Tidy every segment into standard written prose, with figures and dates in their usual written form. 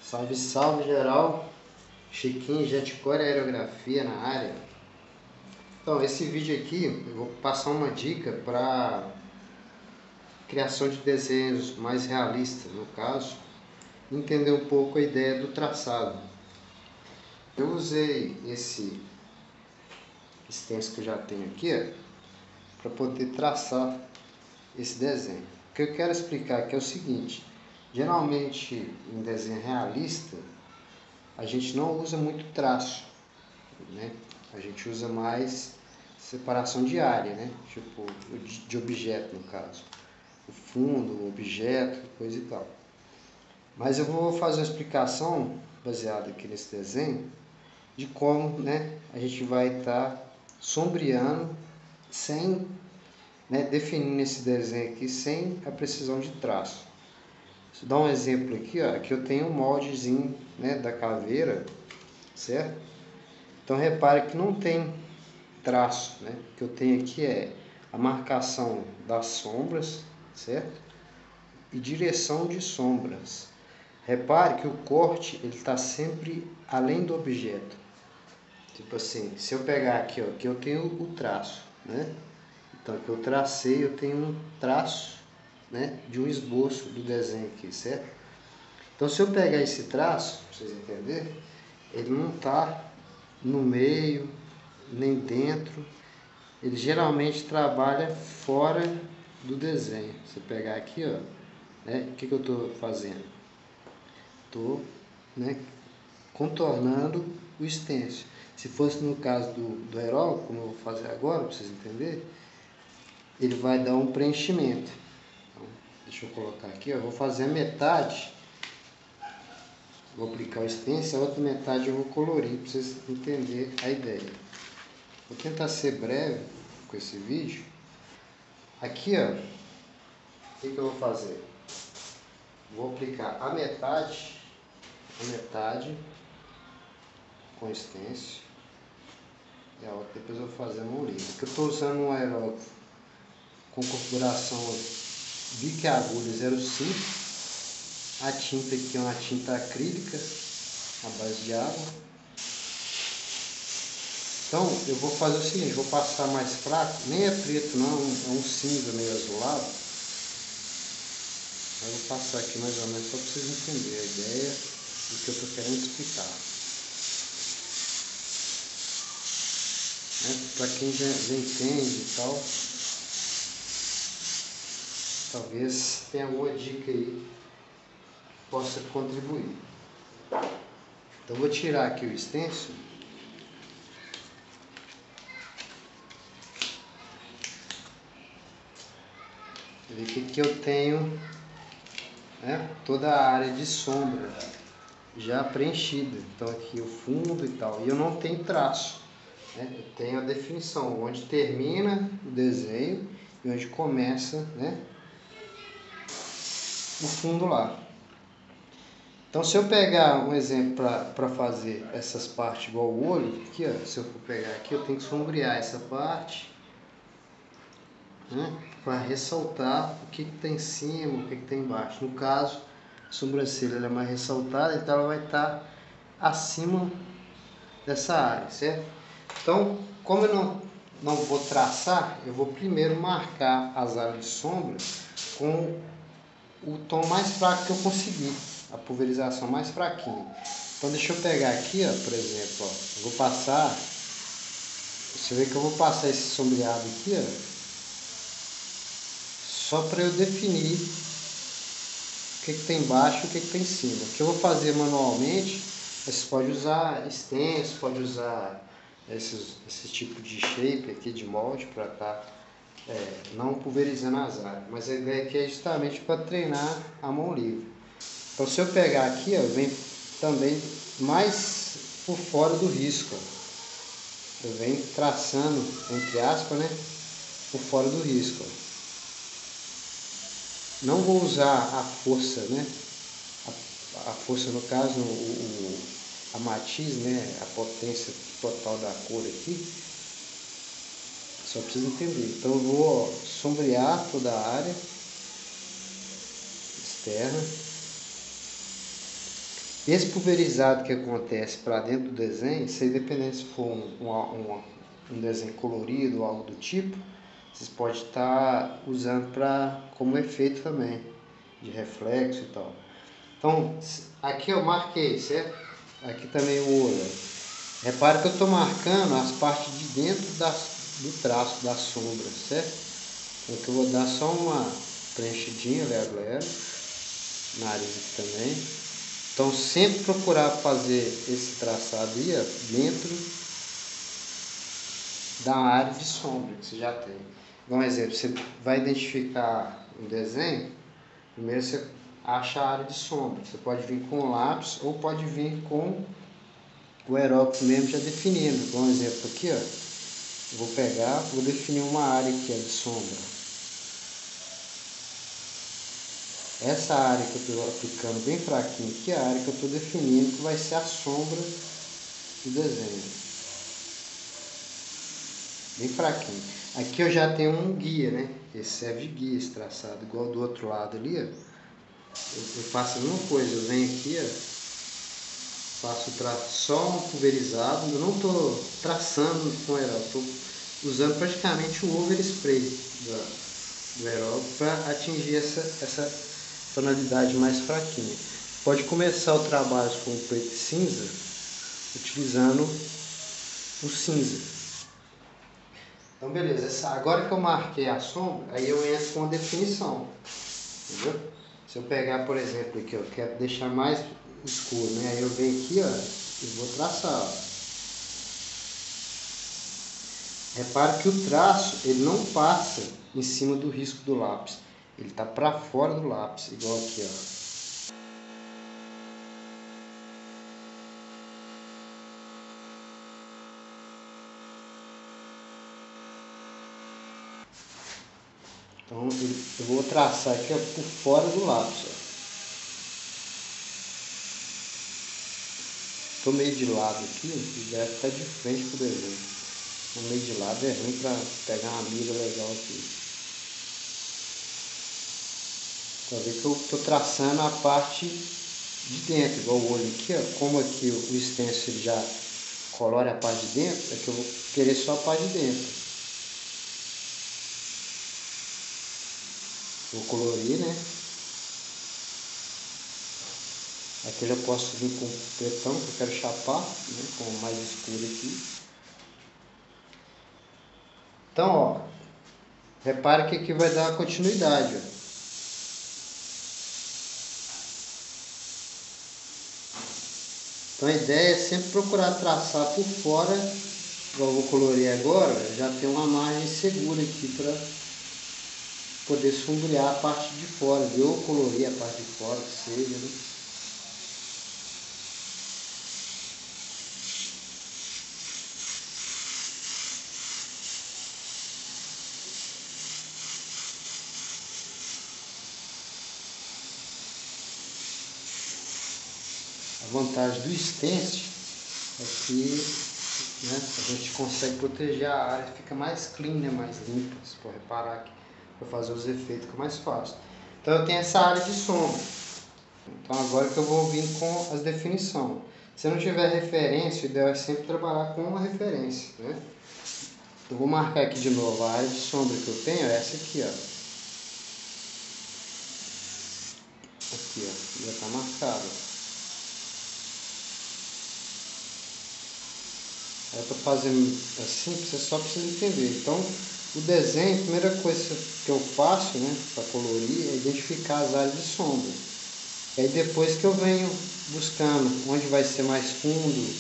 Salve, salve geral, Chiquinho, Jetcore Aerografia na área. Então, esse vídeo aqui eu vou passar uma dica para criação de desenhos mais realistas, no caso, entender um pouco a ideia do traçado. Eu usei esse stencil que eu já tenho aqui para poder traçar esse desenho. O que eu quero explicar aqui é o seguinte: geralmente em desenho realista a gente não usa muito traço, né? A gente usa mais separação de área, né? Tipo de objeto, no caso, o fundo, o objeto, coisa e tal. Mas eu vou fazer uma explicação baseada aqui nesse desenho de como, né, a gente vai estar sombreando sem, né, definindo esse desenho aqui sem a precisão de traço. Vou dar um exemplo aqui, ó. Aqui eu tenho um moldezinho, né, da caveira, certo? Então repare que não tem traço, né? O que eu tenho aqui é a marcação das sombras, certo? E direção de sombras. Repare que o corte ele está sempre além do objeto. Tipo assim, se eu pegar aqui, ó, que eu tenho o traço, né? Então que eu tracei, eu tenho um traço, né, de um esboço do desenho aqui, certo? Então se eu pegar esse traço, para vocês entenderem, ele não está no meio, nem dentro, ele geralmente trabalha fora do desenho. Você pegar aqui, ó, né, o que eu estou fazendo? Estou, né, contornando o stencil. Se fosse no caso do aerógrafo, como eu vou fazer agora, para vocês entenderem, ele vai dar um preenchimento. Então, deixa eu colocar aqui, ó, eu vou fazer a metade, vou aplicar o stencil, a outra metade eu vou colorir, para vocês entenderem a ideia. Vou tentar ser breve com esse vídeo. Aqui, ó, o que eu vou fazer? Vou aplicar a metade com stencil e a outra depois eu vou fazer a mão livre. Aqui eu estou usando um aerógrafo com configuração bico e agulha 05. A tinta aqui é uma tinta acrílica à base de água. Então eu vou fazer o seguinte, vou passar mais fraco, nem é preto não, é um cinza meio azulado. Eu vou passar aqui mais ou menos só para vocês entenderem a ideia do que eu estou querendo explicar. Né? Para quem já entende e tal, talvez tenha alguma dica aí que possa contribuir. Então vou tirar aqui o stencil. Ver que aqui eu tenho, né, toda a área de sombra já preenchida. Então aqui o fundo e tal. E eu não tenho traço, né? Eu tenho a definição onde termina o desenho e onde começa, né, o fundo lá. Então se eu pegar um exemplo para fazer essas partes igual o olho, aqui, ó, se eu for pegar aqui, eu tenho que sombrear essa parte, né, para ressaltar o que está em cima, o que está embaixo. No caso, a sobrancelha ela é mais ressaltada, então ela vai estar acima dessa área, certo? Então, como eu não vou traçar, eu vou primeiro marcar as áreas de sombra com o tom mais fraco que eu conseguir, a pulverização mais fraquinha. Então deixa eu pegar aqui, ó, por exemplo, ó, eu vou passar, você vê que eu vou passar esse sombreado aqui, ó, só para eu definir o que tem embaixo e o que tem em cima. O que eu vou fazer manualmente, você pode usar stencil, pode usar esse tipo de shape aqui, de molde, para estar não pulverizando as áreas. Mas a ideia aqui é justamente para treinar a mão livre. Então se eu pegar aqui, ó, vem também mais por fora do risco. Ó. Eu venho traçando, entre aspas, né, por fora do risco. Ó. Não vou usar a força, né? A força no caso, a matiz, né? A potência total da cor aqui. Só preciso entender. Então eu vou sombrear toda a área externa. Esse pulverizado que acontece para dentro do desenho, se dependendo se for um desenho colorido ou algo do tipo, vocês podem estar usando como efeito também, de reflexo e tal. Então, aqui eu marquei, certo? Aqui também o olho. Repare que eu estou marcando as partes de dentro do traço da sombra, certo? Então aqui eu vou dar só uma preenchidinha, leve, nariz aqui também. Então sempre procurar fazer esse traçado aí, ó, dentro da área de sombra que você já tem. Um exemplo, você vai identificar um desenho, primeiro você acha a área de sombra. Você pode vir com lápis ou pode vir com o aerógrafo mesmo já definindo. Um exemplo aqui, ó. Vou pegar, vou definir uma área aqui, ó, de sombra. Essa área que eu estou aplicando bem fraquinho aqui é a área que eu estou definindo que vai ser a sombra do desenho. Bem fraquinho. Aqui eu já tenho um guia, né? Esse serve de guia, esse traçado. Igual do outro lado ali, ó. Eu faço a mesma coisa. Eu venho aqui, ó. Faço só um pulverizado. Eu não estou traçando com aerógrafo. Estou usando praticamente o overspray do aerógrafo para atingir essa tonalidade mais fraquinha. Pode começar o trabalho com o preto e cinza, utilizando o cinza. Então beleza, agora que eu marquei a sombra, aí eu entro com a definição, entendeu? Se eu pegar, por exemplo, aqui, eu quero deixar mais escuro, né? Aí eu venho aqui, ó, e vou traçar, ó. Repare que o traço, ele não passa em cima do risco do lápis. Ele está para fora do lápis, igual aqui, ó. Então eu vou traçar aqui, ó, por fora do lápis, ó. Estou meio de lado aqui, e deve estar de frente para o desenho. O meio de lado é ruim para pegar uma mira legal aqui. Para ver que eu estou traçando a parte de dentro, igual o olho aqui, ó. Como aqui o stencil já colore a parte de dentro, é que eu vou querer só a parte de dentro. Vou colorir, né? Aqui eu já posso vir com pretão, que eu quero chapar, né? Com mais escuro aqui. Então, ó, repare que aqui vai dar continuidade, ó. Então a ideia é sempre procurar traçar por fora, igual eu vou colorir agora, já tem uma margem segura aqui para poder sombrear a parte de fora, ou colorir a parte de fora, que seja, né? A vantagem do stencil é que, né, a gente consegue proteger a área, fica mais clean, né, mais limpa. Você pode reparar aqui, para fazer os efeitos fica mais fácil. Então eu tenho essa área de sombra. Então agora que eu vou vir com as definições. Se não tiver referência, o ideal é sempre trabalhar com uma referência, né? Eu vou marcar aqui de novo a área de sombra que eu tenho, é essa aqui, ó. Aqui, ó, já está marcado. Eu estou fazendo assim, você só precisa entender. Então, o desenho, a primeira coisa que eu faço, né, para colorir, é identificar as áreas de sombra. E aí depois que eu venho buscando onde vai ser mais fundo,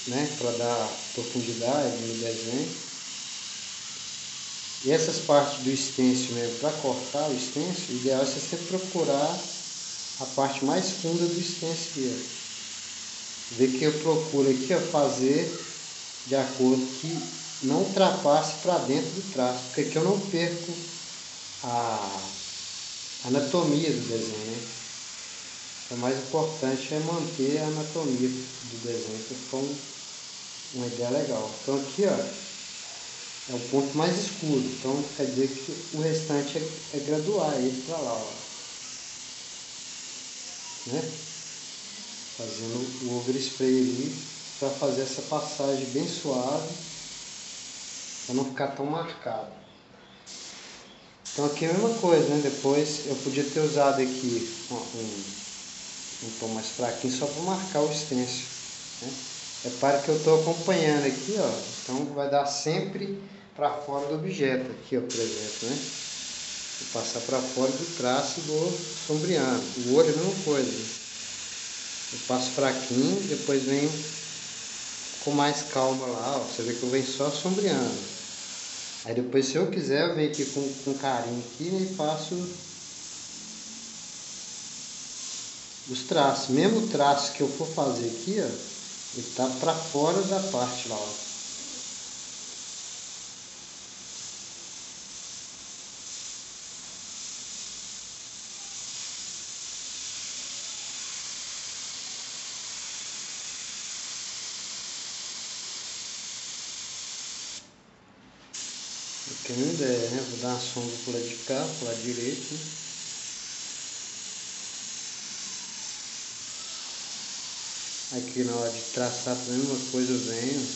né, para dar profundidade no desenho. E essas partes do stencil mesmo, para cortar o stencil, o ideal é você sempre procurar a parte mais funda do stencil. Vê que eu procuro aqui, ó, fazer de acordo que não ultrapasse para dentro do traço, porque aqui eu não perco a anatomia do desenho, né? O mais importante é manter a anatomia do desenho, para ficar uma ideia legal. Então aqui, ó, é o ponto mais escuro, então quer dizer que o restante é graduar ele para lá, ó. Né? fazendo o overspray ali para fazer essa passagem bem suave, para não ficar tão marcado. Então aqui é a mesma coisa, né? Depois eu podia ter usado aqui um tom mais fraquinho só para marcar o stencil, né? Repare que eu estou acompanhando aqui, ó, então vai dar sempre para fora do objeto, aqui ó, por exemplo, né? Vou passar para fora do traço e vou sombreando. O olho é a mesma coisa, né? Eu passo fraquinho, depois venho com mais calma lá, ó. Você vê que eu venho só sombreando. Aí depois, se eu quiser, eu venho aqui com carinho aqui, né, e faço os traços. Mesmo o traço que eu for fazer aqui, ó, ele tá para fora da parte lá, ó. Eu tenho uma ideia, né? Vou dar uma sombra pro lado de cá, pro lado direito, né? Aqui na hora de traçar a mesma coisa eu venho.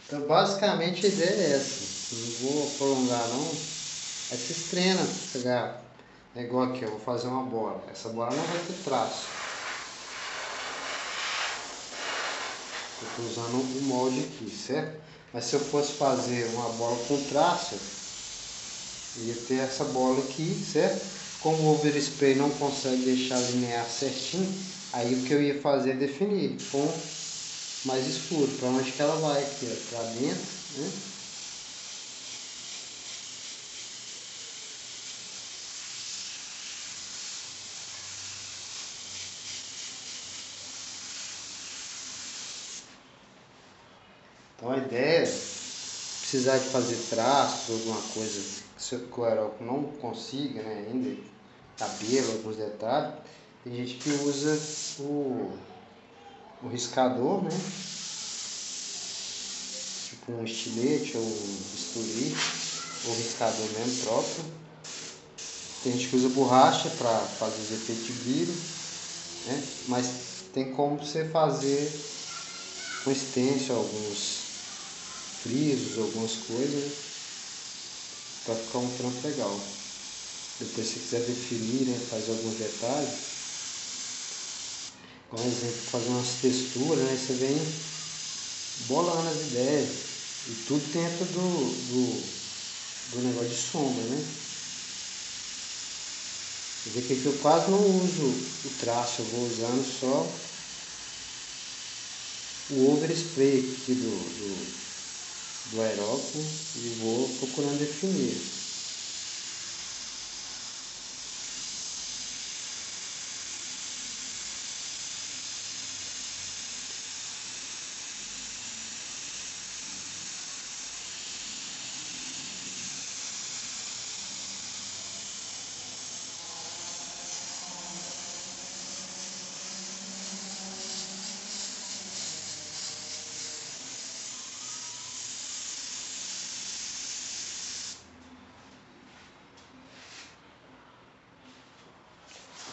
Então basicamente a ideia é essa. Não vou prolongar não. Aí vocês treinam, pegar. É igual aqui, eu vou fazer uma bola. Essa bola não vai ter traço. Eu estou usando o molde aqui, certo? Mas se eu fosse fazer uma bola com traço, eu ia ter essa bola aqui, certo? Como o overspray não consegue deixar linear certinho, aí o que eu ia fazer é definir com mais escuro. Para onde que ela vai aqui, ó, para dentro, né? Então a ideia é precisar de fazer traços, alguma coisa que o aerógrafo não consiga, né, ainda, cabelo, alguns detalhes. Tem gente que usa o riscador, né, tipo um estilete ou um bisturi, ou riscador mesmo próprio. Tem gente que usa borracha para fazer os efeitos de brilho, né, mas tem como você fazer com stencil alguns frisos, algumas coisas, para ficar um trampo legal. Depois, se quiser definir, né, fazer alguns detalhes, por exemplo, fazer umas texturas, né, você vem bolando as ideias, e tudo dentro do negócio de sombra, né. Você vê que aqui eu quase não uso o traço, eu vou usando só o overspray aqui do aerógrafo e vou procurando definir.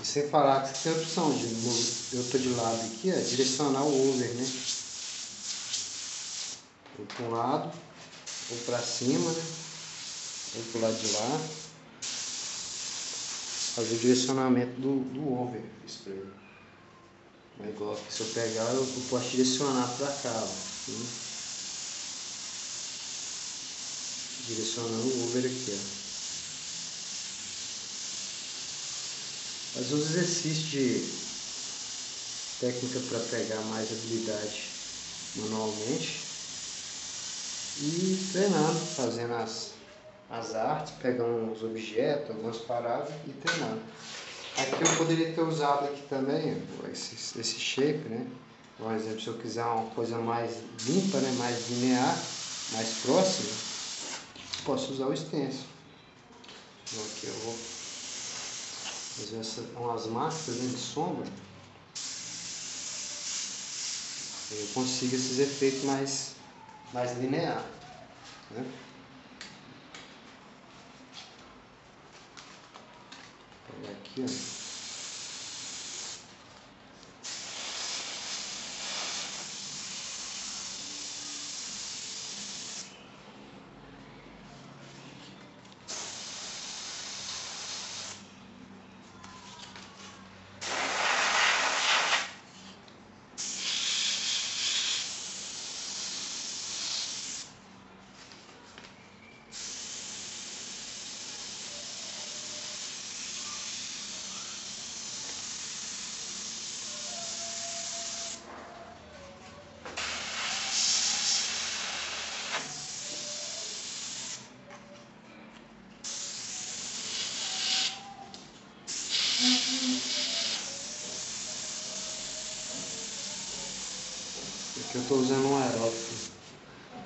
E sem falar que você tem a opção de, eu estou de lado aqui, ó, direcionar o over, né? Ou para um lado, ou para cima, né? Ou para o lado de lá. Fazer o direcionamento do over spray. É igual que se eu pegar, eu posso direcionar para cá, ó, né? Direcionando o over aqui, ó. Fazer uns exercícios de técnica para pegar mais habilidade manualmente e treinando, fazendo as artes, pegando os objetos, algumas paradas e treinando. Aqui eu poderia ter usado aqui também esse shape, né? Por exemplo, se eu quiser uma coisa mais limpa, né? Mais linear, mais próxima, posso usar o stencil. Então aqui eu vou fazer umas marcas, né, de sombra. Eu consigo esses efeitos mais linear, né? aqui, ó. Aqui eu estou usando um aerógrafo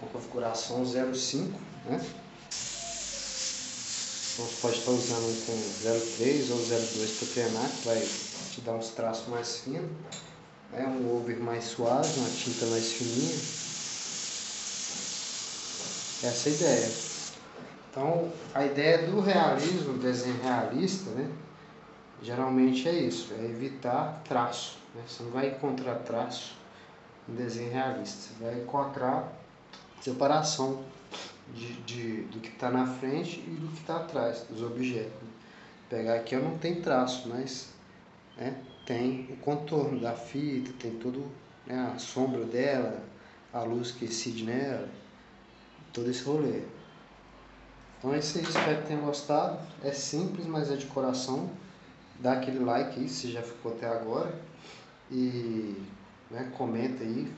com configuração 0.5, né? Então você pode estar usando um com 0.3 ou 0.2 para treinar, que vai te dar uns traços mais finos. É um over mais suave, uma tinta mais fininha. Essa é a ideia. Então a ideia do realismo, do desenho realista, né? Geralmente é isso, é evitar traço, né? Você não vai encontrar traço em desenho realista, você vai encontrar separação do que está na frente e do que está atrás dos objetos. Pegar aqui eu não tem traço, mas né, tem o contorno da fita, tem todo, né, a sombra dela, a luz que incide nela, todo esse rolê. Então é isso aí, espero que tenham gostado. É simples, mas é de coração. Dá aquele like aí se já ficou até agora e né, comenta aí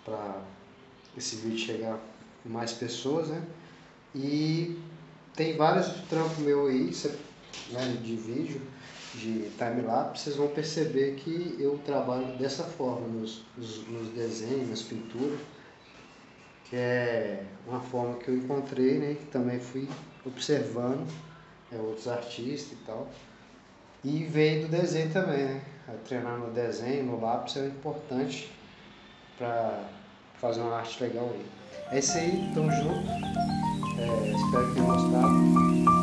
para esse vídeo chegar a mais pessoas, né? E tem vários trampos meu aí, né, de vídeo, de time-lapse, vocês vão perceber que eu trabalho dessa forma nos desenhos, nas pinturas, que é uma forma que eu encontrei, né, que também fui observando outros artistas e tal. E veio do desenho também, né? Treinar no desenho, no lápis é importante para fazer uma arte legal aí. É isso aí, tamo junto. Espero que tenham gostado.